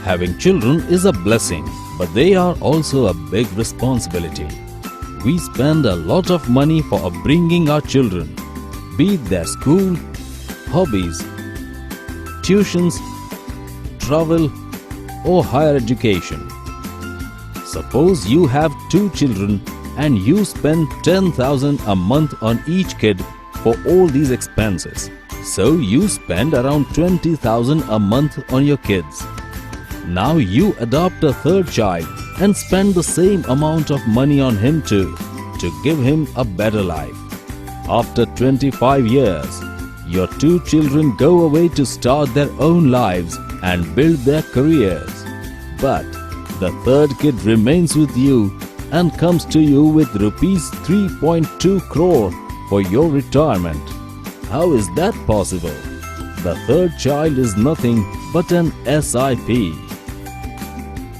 Having children is a blessing, but they are also a big responsibility. We spend a lot of money for upbringing our children, be it their school, hobbies, tuitions, travel, or higher education. Suppose you have 2 children and you spend 10,000 a month on each kid for all these expenses. So you spend around 20,000 a month on your kids. Now you adopt a 3rd child and spend the same amount of money on him too, to give him a better life. After 25 years, your 2 children go away to start their own lives and build their careers. But the 3rd kid remains with you and comes to you with rupees 3.2 crore for your retirement. How is that possible? The 3rd child is nothing but an SIP.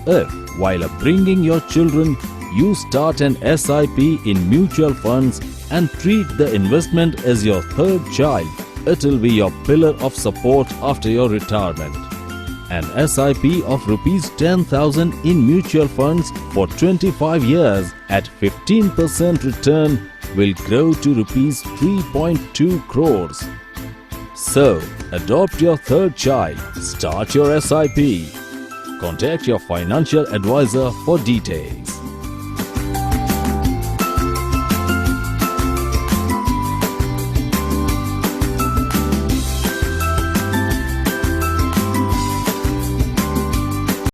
If, while upbringing your children, you start an SIP in mutual funds and treat the investment as your 3rd child, it will be your pillar of support after your retirement. An SIP of rupees 10,000 in mutual funds for 25 years at 15% return will grow to rupees 3.2 crores. So, adopt your 3rd child, start your SIP. Contact your financial advisor for details.